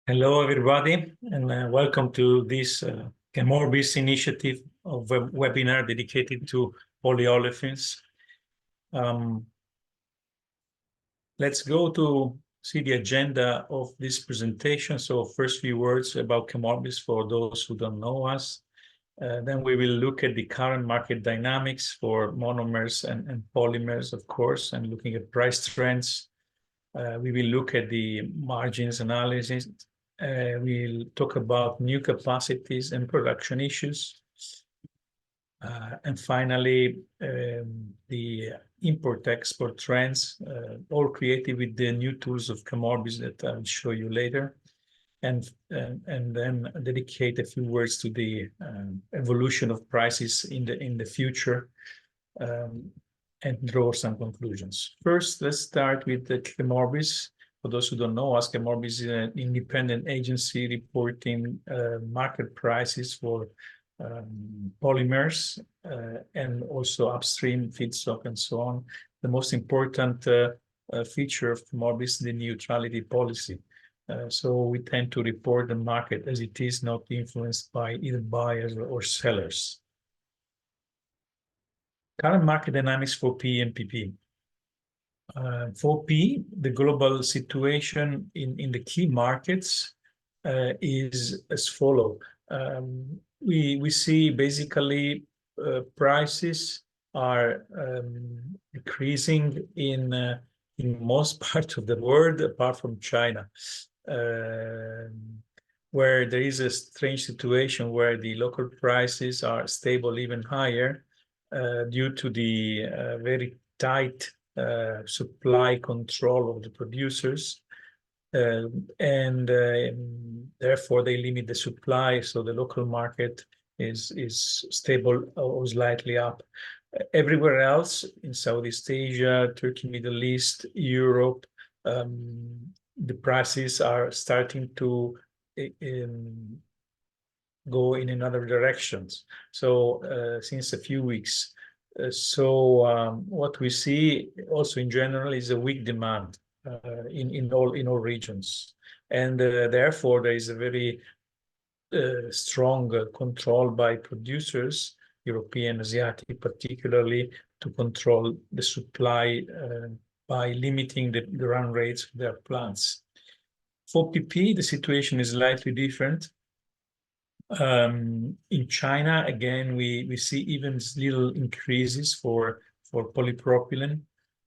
Hello, everybody, and welcome to this ChemOrbis initiative of a webinar dedicated to polyolefins. Let's go to see the agenda of this presentation. So first few words about ChemOrbis for those who don't know us. Then we will look at the current market dynamics for monomers and polymers, of course, and looking at price trends. We will look at the margins analysis. We'll talk about new capacities and production issues. And finally, the import-export trends, all created with the new tools of ChemOrbis that I'll show you later. And then dedicate a few words to the evolution of prices in the future, and draw some conclusions. First, let's start with the ChemOrbis. For those who don't know us, ChemOrbis is an independent agency reporting market prices for polymers and also upstream feedstock and so on. The most important feature of ChemOrbis is the neutrality policy. So we tend to report the market as it is, not influenced by either buyers or sellers. Current market dynamics for PE and PP. For PE, the global situation in the key markets is as follows. We see basically prices are decreasing in most parts of the world, apart from China, where there is a strange situation where the local prices are stable, even higher, due to the very tight supply control of the producers, and therefore they limit the supply, so the local market is stable or slightly up. Everywhere else in Southeast Asia, Turkey, Middle East, Europe, the prices are starting to go in another directions. So since a few weeks. What we see also in general is a weak demand in all regions, and therefore there is a very strong control by producers, European, Asiatic particularly, to control the supply by limiting the run rates of their plants. For PP, the situation is slightly different. In China, again, we see even little increases for polypropylene,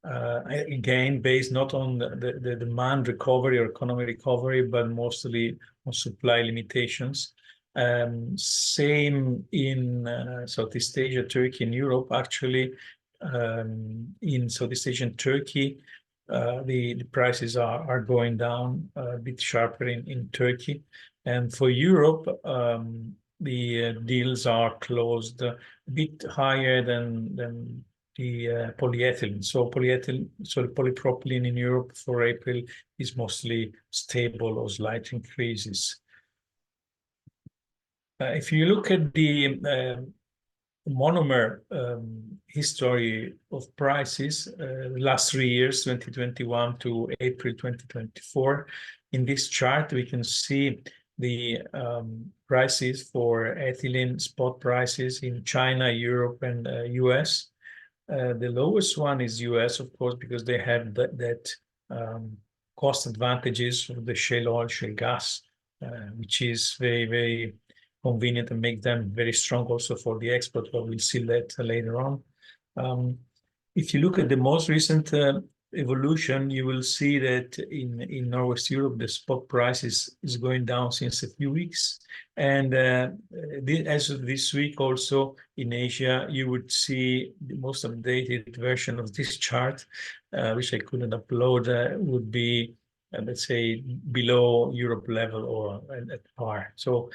again, based not on the demand recovery or economic recovery, but mostly on supply limitations. Same in Southeast Asia, Turkey, and Europe. Actually, in Southeast Asia and Turkey, the prices are going down a bit sharper in Turkey. And for Europe, the deals are closed a bit higher than the polyethylene. So the polypropylene in Europe for April is mostly stable or slight increases. If you look at the monomer history of prices, the last 3 years, 2021 to April 2024, in this chart we can see the prices for ethylene spot prices in China, Europe, and US. The lowest one is US, of course, because they have that cost advantages of the shale oil, shale gas, which is very, very convenient and make them very strong also for the export, but we'll see that later on. If you look at the most recent evolution, you will see that in Northwest Europe, the spot price is going down since a few weeks. And as of this week also in Asia, you would see the most updated version of this chart, which I couldn't upload, would be, let's say, below Europe level or at par. So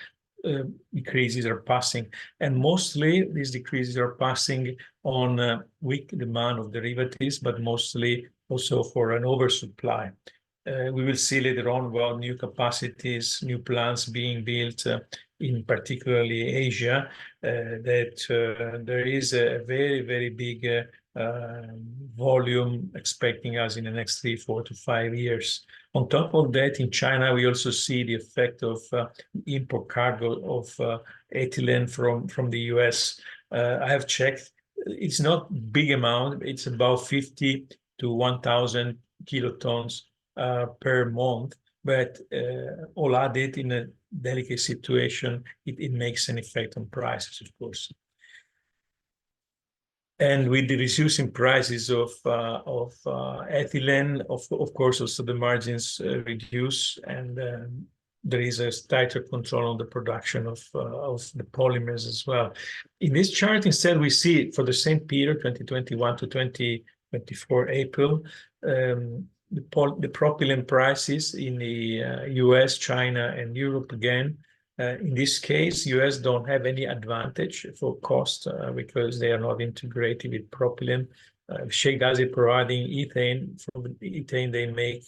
decreases are passing, and mostly these decreases are passing on weak demand of derivatives, but mostly also for an oversupply. We will see later on about new capacities, new plants being built in particularly Asia, that there is a very, very big volume expecting us in the next 3, 4 to 5 years. On top of that, in China, we also see the effect of import cargo of ethylene from the US. I have checked. It's not big amount. It's about 50 to 1,000 kilotons per month. But all added in a delicate situation, it makes an effect on prices, of course. And with the reducing prices of ethylene, of course, also the margins reduce, and there is a tighter control on the production of the polymers as well. In this chart, instead, we see for the same period, 2021 to 2024 April, the propylene prices in the US, China, and Europe again. In this case, US don't have any advantage for cost because they are not integrated with propylene. Shale gas is providing ethane. From ethane, they make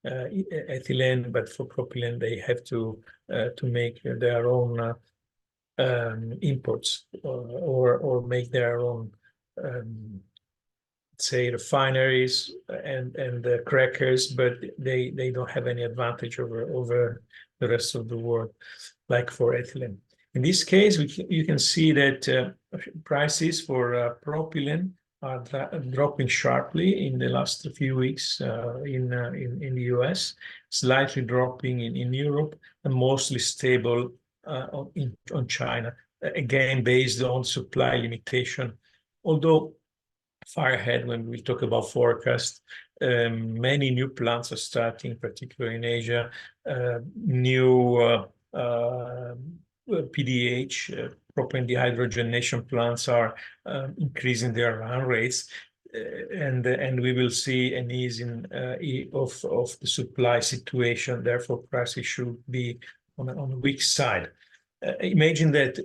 ethylene, but for propylene, they have to make their own imports or make their own say refineries and the crackers, but they don't have any advantage over the rest of the world, like for ethylene. In this case, you can see that prices for propylene are dropping sharply in the last few weeks in the US, slightly dropping in Europe, and mostly stable on China, again based on supply limitation. Although far ahead when we talk about forecast, many new plants are starting, particularly in Asia. New PDH, propane dehydrogenation plants are increasing their run rates, and we will see an easing of the supply situation. Therefore, prices should be on a weak side. Imagine that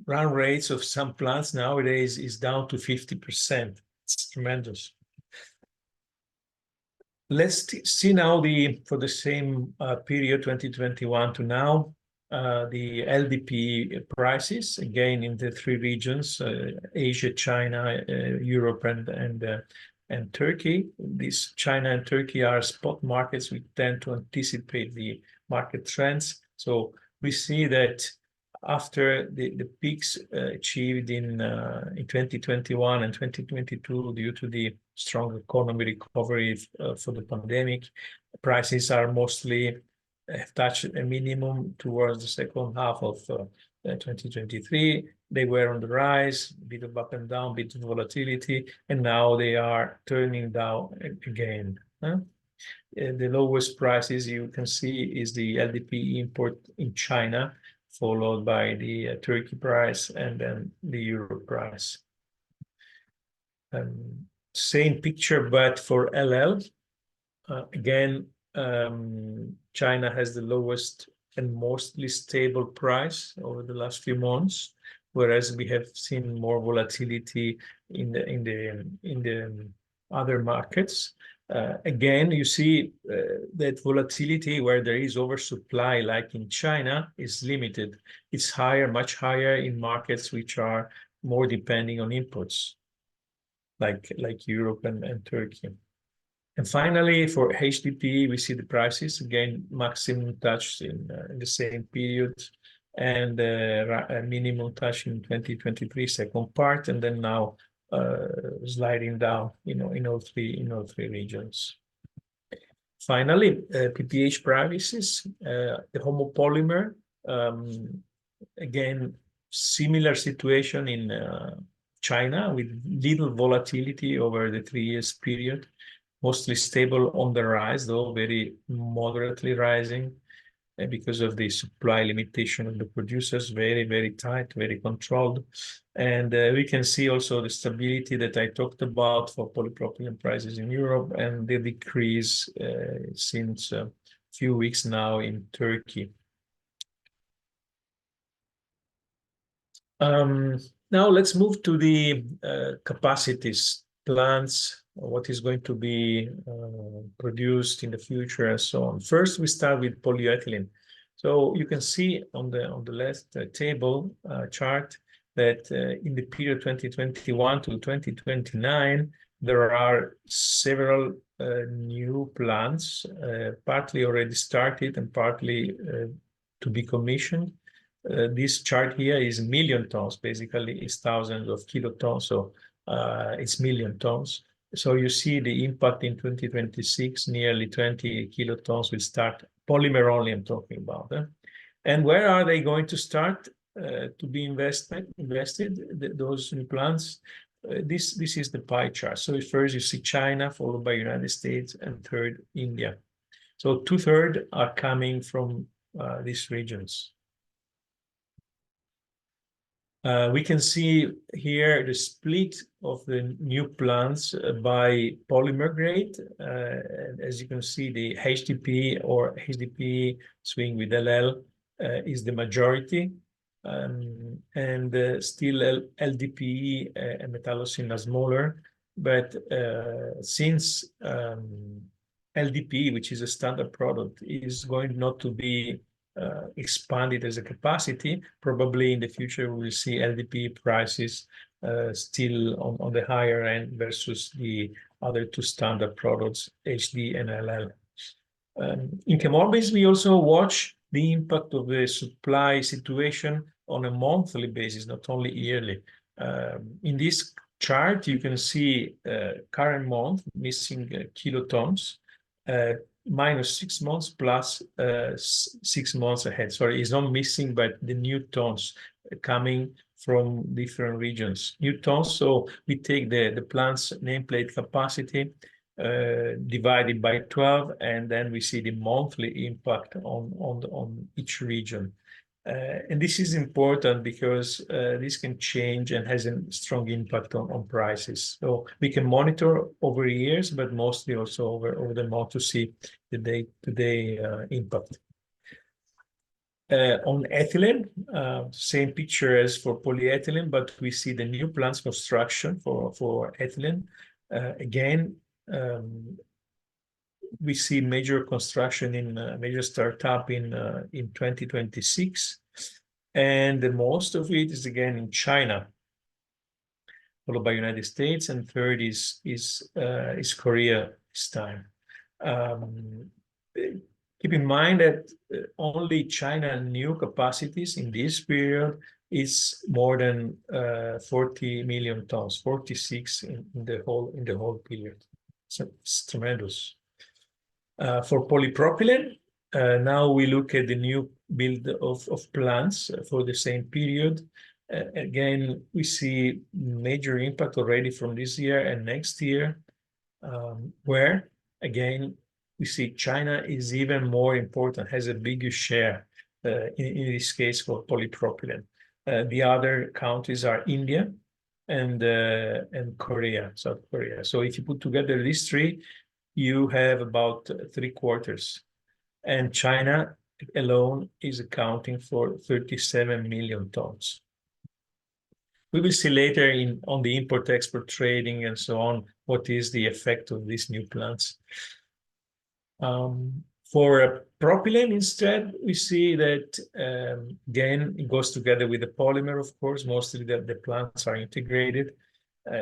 run rates of some plants nowadays is down to 50%. It's tremendous. Let's see now for the same period, 2021 to now, the LDPE prices, again in the three regions, Asia, China, Europe, and Turkey. These China and Turkey are spot markets. We tend to anticipate the market trends. So we see that after the peaks achieved in 2021 and 2022 due to the strong economy recovery for the pandemic, prices are mostly have touched a minimum towards the second half of 2023. They were on the rise, a bit of up and down, bit of volatility, and now they are turning down again. The lowest prices you can see is the LDPE import in China, followed by the Turkey price and then the Euro price. Same picture, but for LL. Again, China has the lowest and mostly stable price over the last few months, whereas we have seen more volatility in the other markets. Again, you see that volatility where there is oversupply, like in China, is limited. It's higher, much higher in markets which are more depending on imports, like Europe and Turkey. And finally, for HDPE, we see the prices, again, maximum touched in the same period, and a minimum touch in 2023, second part, and then now sliding down, in all three regions. Finally, PPH prices, the homopolymer, again, similar situation in China with little volatility over the 3 years period, mostly stable on the rise, though very moderately rising because of the supply limitation of the producers, very, very tight, very controlled. And we can see also the stability that I talked about for polypropylene prices in Europe and the decrease since a few weeks now in Turkey. Now let's move to the capacities, plants, what is going to be produced in the future and so on. First, we start with polyethylene. So you can see on the last table chart that in the period 2021 to 2029, there are several new plants, partly already started and partly to be commissioned. This chart here is million tons, basically it's thousands of kilotons, so it's million tons. So you see the impact in 2026, nearly 20 kilotons will start, polymer only I'm talking about. And where are they going to start to be invested, those new plants? This is the pie chart. So first you see China, followed by United States, and third, India. So 2/3 are coming from these regions. We can see here the split of the new plants by polymer grade. As you can see, the HDP or HDP swing with LL is the majority. And still LDPE and metallocene are smaller. But since LDPE, which is a standard product, is going not to be expanded as a capacity, probably in the future we will see LDPE prices still on the higher end versus the other two standard products, HD and LL. In ChemOrbis, we also watch the impact of the supply situation on a monthly basis, not only yearly. In this chart, you can see current month missing kilotons, minus 6 months plus 6 months ahead. Sorry, it's not missing, but the new tons coming from different regions. New tons, so we take the plant's nameplate capacity divided by 12, and then we see the monthly impact on each region. And this is important because this can change and has a strong impact on prices. So we can monitor over years, but mostly also over the month to see the day-to-day impact. On ethylene, same picture as for polyethylene, but we see the new plants construction for ethylene. Again, we see major construction in major startup in 2026, and the most of it is again in China, followed by United States, and third is Korea this time. Keep in mind that only China new capacities in this period is more than 40 million tons, 46 in the whole period. So it's tremendous. For polypropylene, now we look at the new build of plants for the same period. Again, we see major impact already from this year and next year, where, again, we see China is even more important, has a bigger share in this case for polypropylene. The other countries are India and Korea, South Korea. So if you put together these three, you have about 3/4. And China alone is accounting for 37 million tons. We will see later on the import-export trading and so on, what is the effect of these new plants. For propylene instead, we see that, again, it goes together with the polymer, of course, mostly the plants are integrated.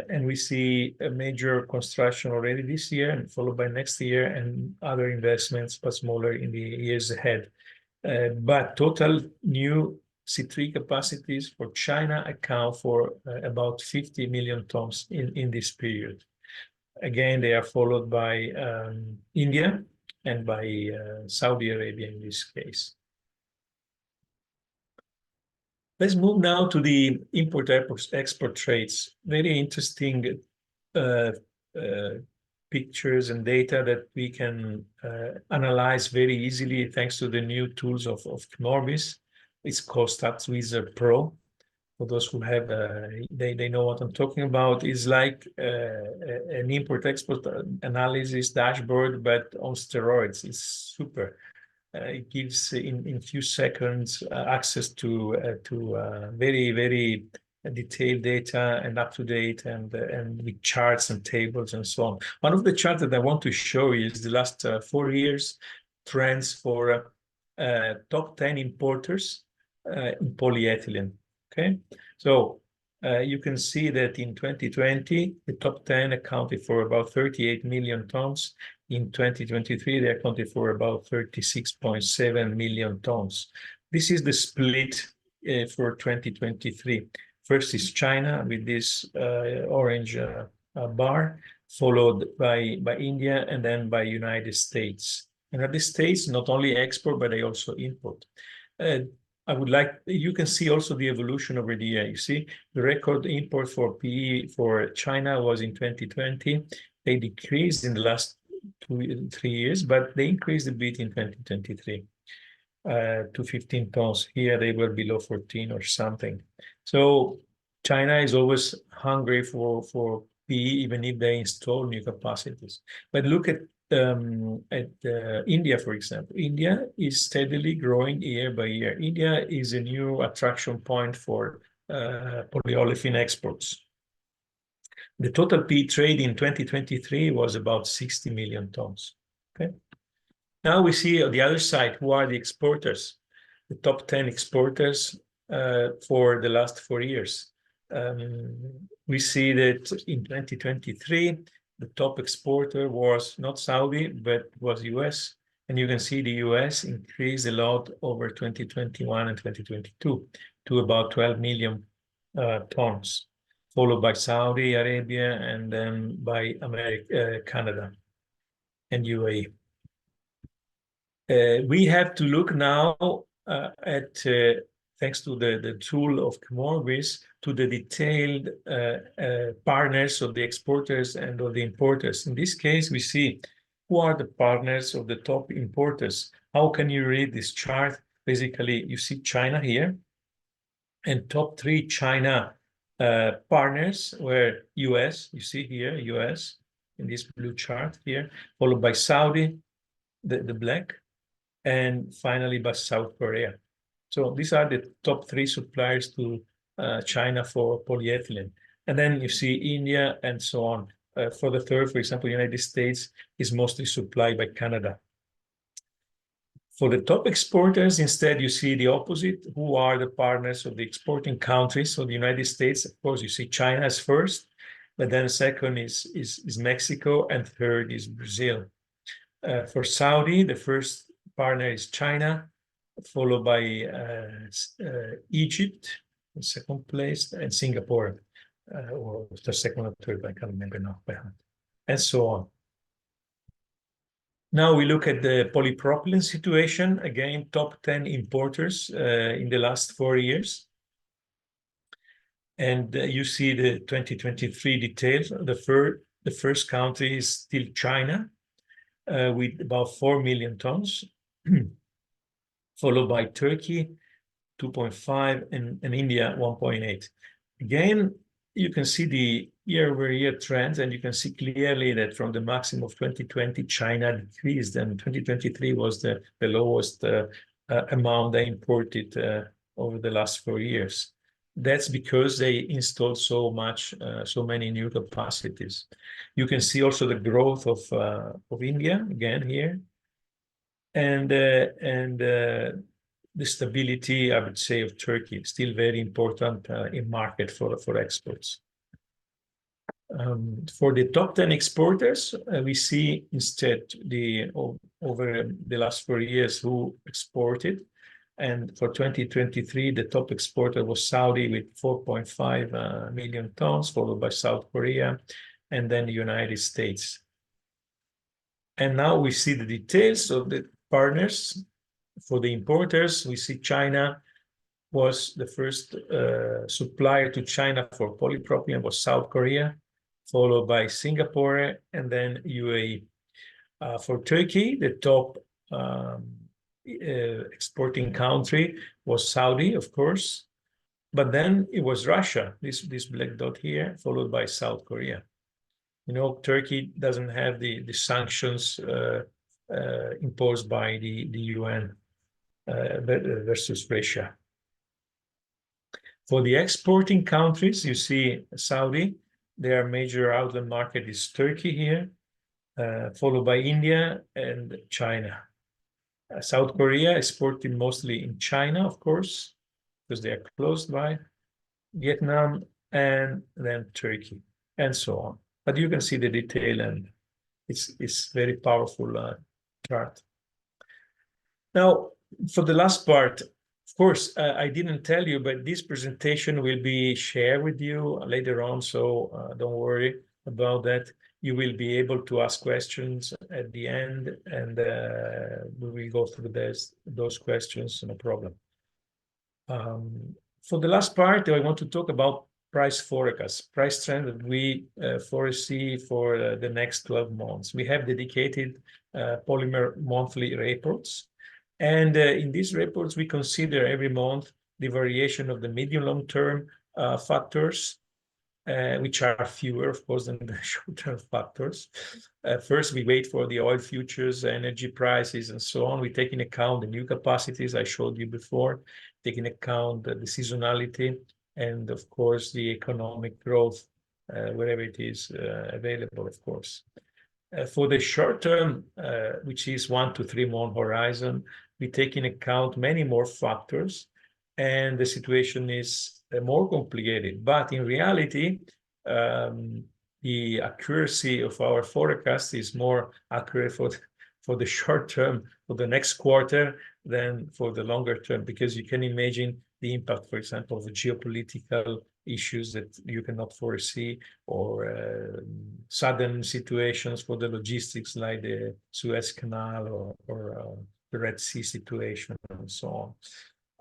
And we see a major construction already this year and followed by next year and other investments, but smaller in the years ahead. But total new C3 capacities for China account for about 50 million tons in this period. Again, they are followed by India and by Saudi Arabia in this case. Let's move now to the import-export trades. Very interesting pictures and data that we can analyze very easily thanks to the new tools of ChemOrbis. It's called StatsWizard Pro. For those who have, they know what I'm talking about. It's like an import-export analysis dashboard, but on steroids. It's super. It gives in few seconds access to very, very detailed data and up to date and with charts and tables and so on. One of the charts that I want to show you is the last 4 years trends for top 10 importers in polyethylene. Okay, so you can see that in 2020, the top 10 accounted for about 38 million tons. In 2023, they accounted for about 36.7 million tons. This is the split for 2023. First is China with this orange bar, followed by India, and then by United States. United States not only export, but they also import. I would like, you can see also the evolution over the year. You see, the record import for PE for China was in 2020. They decreased in the last 3 years, but they increased a bit in 2023 to 15 tons. Here they were below 14 or something. So China is always hungry for PE, even if they install new capacities. But look at India, for example. India is steadily growing year by year. India is a new attraction point for polyolefin exports. The total PE trade in 2023 was about 60 million tons. Okay. Now we see on the other side, who are the exporters? The top 10 exporters for the last 4 years. We see that in 2023, the top exporter was not Saudi, but was US. And you can see the US increased a lot over 2021 and 2022 to about 12 million tons, followed by Saudi Arabia and then by Canada and UAE. We have to look now at, thanks to the tool of ChemOrbis, to the detailed partners of the exporters and of the importers. In this case, we see who are the partners of the top importers. How can you read this chart? Basically, you see China here, and top 3 China partners were US, you see here, US, in this blue chart here, followed by Saudi, the black, and finally by South Korea. So these are the top 3 suppliers to China for polyethylene. And then you see India and so on. For the third, for example, United States is mostly supplied by Canada. For the top exporters, instead, you see the opposite. Who are the partners of the exporting countries? So the United States, of course, you see China as first, but then second is Mexico, and third is Brazil. For Saudi, the first partner is China, followed by Egypt, in second place, and Singapore, or the second or third, I can't remember now, and so on. Now we look at the polypropylene situation. Again, top 10 importers in the last 4 years. And you see the 2023 details. The first country is still China, with about 4 million tons, followed by Turkey, 2.5, and India, 1.8. Again, you can see the year-over-year trends, and you can see clearly that from the maximum of 2020, China decreased, and 2023 was the lowest amount they imported over the last 4 years. That's because they installed so many new capacities. You can see also the growth of India again here, and the stability, I would say, of Turkey, still very important in market for exports. For the top 10 exporters, we see instead over the last 4 years who exported. And for 2023, the top exporter was Saudi with 4.5 million tons, followed by South Korea, and then the United States. And now we see the details of the partners. For the importers, we see China was the first supplier to China for polypropylene was South Korea, followed by Singapore, and then UAE. For Turkey, the top exporting country was Saudi, of course, but then it was Russia, this black dot here, followed by South Korea. You know, Turkey doesn't have the sanctions imposed by the UN versus Russia. For the exporting countries, you see Saudi, their major outlet market is Turkey here, followed by India and China. South Korea exporting mostly in China, of course, because they are close by, Vietnam, and then Turkey, and so on. But you can see the detail, and it's very powerful chart. Now, for the last part, of course, I didn't tell you, but this presentation will be shared with you later on, so don't worry about that. You will be able to ask questions at the end, and we will go through those questions, no problem. For the last part, I want to talk about price forecast, price trend that we foresee for the next 12 months. We have dedicated polymer monthly reports. And in these reports, we consider every month the variation of the medium long-term factors, which are fewer, of course, than the short-term factors. First, we wait for the oil futures, energy prices, and so on. We take into account the new capacities I showed you before, take into account the seasonality, and of course, the economic growth, wherever it is available, of course. For the short term, which is 1 to 3 month horizon, we take into account many more factors, and the situation is more complicated. But in reality, the accuracy of our forecast is more accurate for the short term, for the next quarter, than for the longer term, because you can imagine the impact, for example, of the geopolitical issues that you cannot foresee, or sudden situations for the logistics like the Suez Canal or the Red Sea situation and so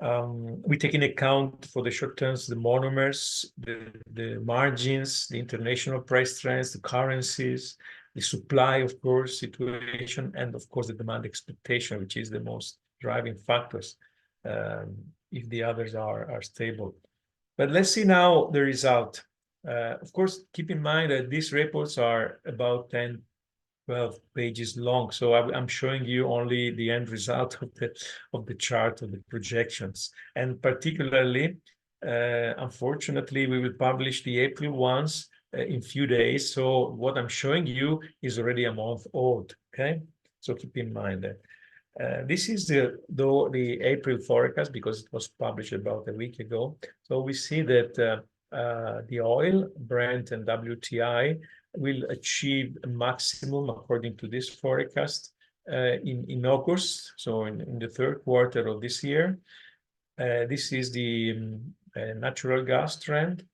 on. We take into account for the short terms the monomers, the margins, the international price trends, the currencies, the supply, of course, situation, and of course the demand expectation, which is the most driving factors if the others are stable. But let's see now the result. Of course, keep in mind that these reports are about 10, 12 pages long. So I'm showing you only the end result of the chart, of the projections. And particularly, unfortunately, we will publish the April ones in few days. So what I'm showing you is already a month old, okay? So keep in mind that. This is the April forecast, because it was published about a week ago. So we see that the oil, Brent and WTI will achieve a maximum according to this forecast in August, so in the third quarter of this year. This is the natural gas trend,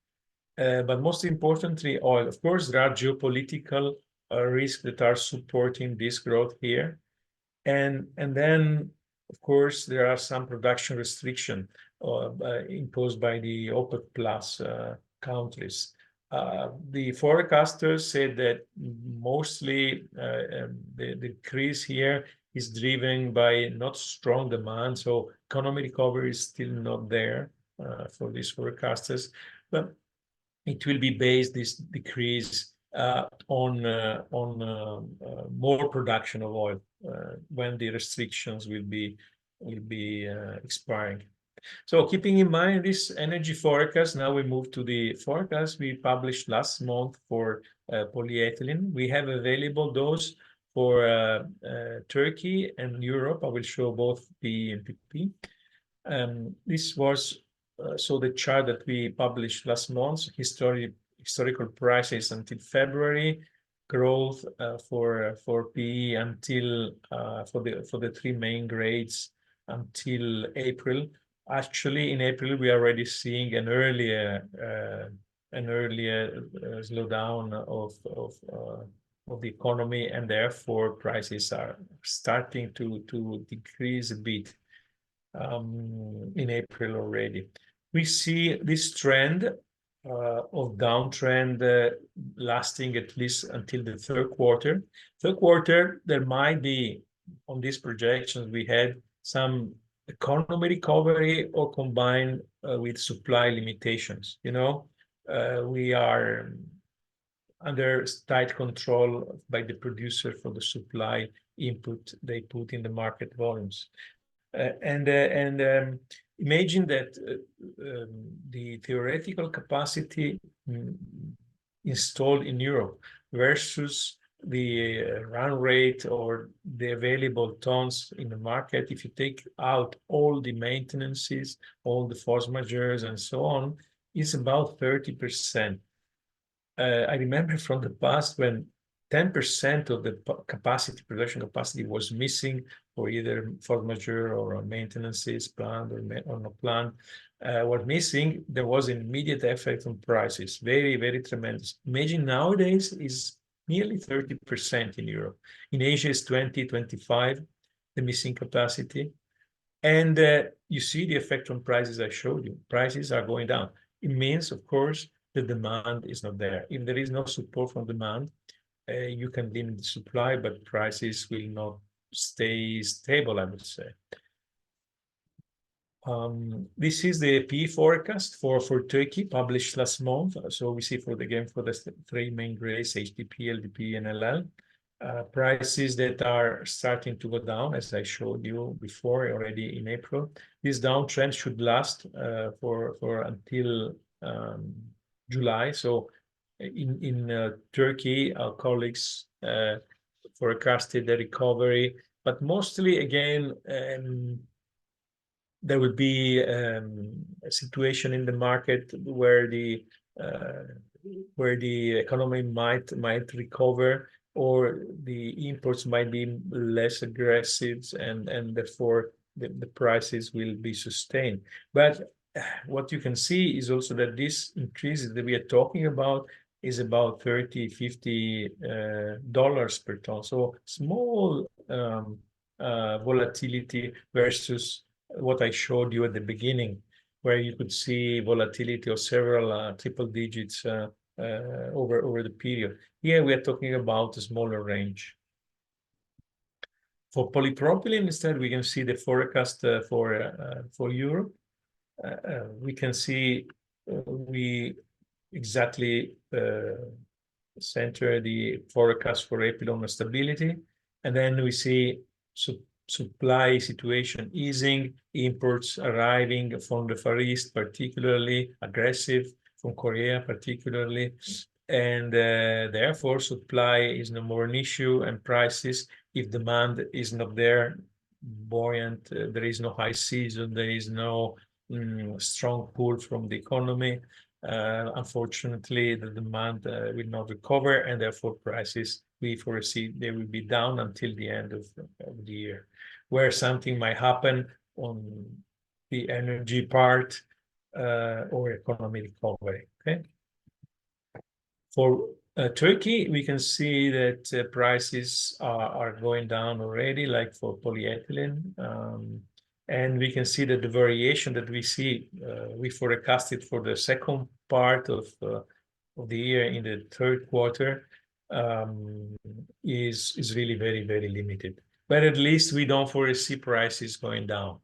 but most importantly, oil. Of course, there are geopolitical risks that are supporting this growth here. And then, of course, there are some production restriction imposed by the OPEC plus countries. The forecasters said that mostly the decrease here is driven by not strong demand, so economic recovery is still not there for these forecasters, but it will be based, this decrease, on more production of oil when the restrictions will be expiring. So keeping in mind this energy forecast, now we move to the forecast we published last month for polyethylene. We have available those for Turkey and Europe. I will show both P and PP. This was so the chart that we published last month, historical prices until February, growth for PE until for the three main grades until April. Actually, in April we are already seeing an earlier slowdown of the economy, and therefore prices are starting to decrease a bit in April already. We see this trend of downtrend lasting at least until the third quarter. Third quarter, there might be, on these projections, we had some economy recovery or combined with supply limitations. You know, we are under tight control by the producer for the supply input they put in the market volumes. Imagine that the theoretical capacity installed in Europe versus the run rate or the available tons in the market, if you take out all the maintenances, all the force majeures and so on, is about 30%. I remember from the past when 10% of the capacity, production capacity was missing for either force majeure or maintenances, planned or not planned, were missing, there was an immediate effect on prices, very, very tremendous. Imagine nowadays is nearly 30% in Europe. In Asia is 20, 25, the missing capacity. And you see the effect on prices I showed you. Prices are going down. It means, of course, the demand is not there. If there is no support from demand, you can limit the supply, but prices will not stay stable, I would say. This is the PE forecast for Turkey published last month. So we see for the three main grades, HDP, LDP, and LL. Prices that are starting to go down, as I showed you before, already in April. This downtrend should last for until July. So in Turkey, our colleagues forecasted the recovery, but mostly again, there will be a situation in the market where the economy might recover, or the imports might be less aggressive, and therefore the prices will be sustained. But what you can see is also that this increase that we are talking about is about $30-50 per ton. So small volatility versus what I showed you at the beginning, where you could see volatility of several triple digits over the period. Here we are talking about a smaller range. For polypropylene, instead, we can see the forecast for Europe. We can see we exactly center the forecast for April stability, and then we see supply situation easing, imports arriving from the Far East, particularly aggressive, from Korea particularly, and therefore supply is no more an issue, and prices, if demand is not there, buoyant, there is no high season, there is no strong pull from the economy, unfortunately the demand will not recover, and therefore prices, we foresee they will be down until the end of the year, where something might happen on the energy part or economic recovery. Okay. For Turkey, we can see that prices are going down already, like for polyethylene. And we can see that the variation that we see, we forecasted for the second part of the year in the third quarter, is really very, very limited. But at least we don't foresee prices going down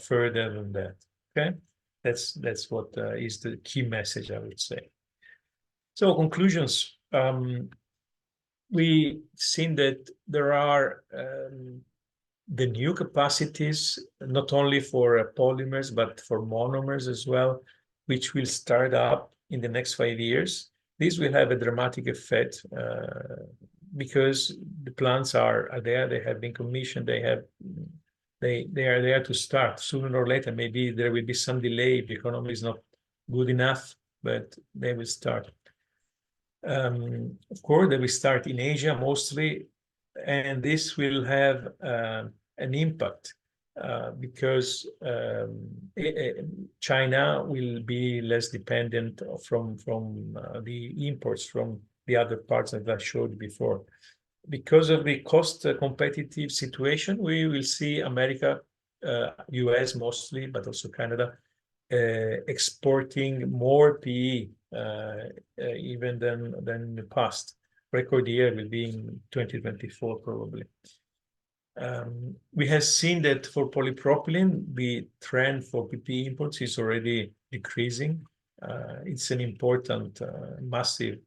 further than that. Okay, that's what is the key message, I would say. So conclusions. We've seen that there are the new capacities, not only for polymers, but for monomers as well, which will start up in the next 5 years. This will have a dramatic effect because the plants are there, they have been commissioned, they are there to start. Sooner or later, maybe there will be some delay if the economy is not good enough, but they will start. Of course, they will start in Asia mostly, and this will have an impact because China will be less dependent from the imports from the other parts that I showed before. Because of the cost competitive situation, we will see America, US mostly, but also Canada, exporting more PE even than in the past. Record year will be in 2024 probably. We have seen that for polypropylene, the trend for PP imports is already decreasing. It's an important, massive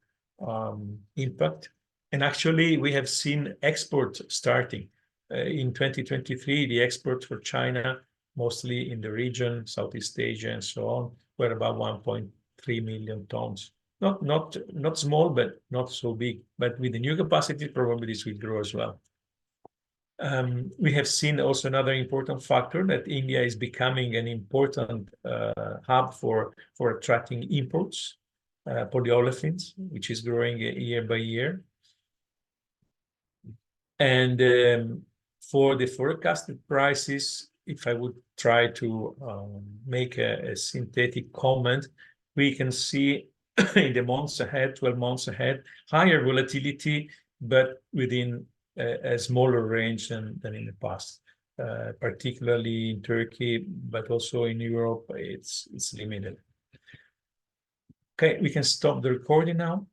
impact. And actually, we have seen exports starting. In 2023, the exports for China, mostly in the region, Southeast Asia and so on, were about 1.3 million tons. not small, but not so big. But with the new capacity, probably this will grow as well. We have seen also another important factor that India is becoming an important hub for attracting imports, polyolefins, which is growing year by year. And for the forecasted prices, if I would try to make a synthetic comment, we can see in the months ahead, 12 months ahead, higher volatility, but within a smaller range than in the past, particularly in Turkey, but also in Europe, it's limited. Okay, we can stop the recording now.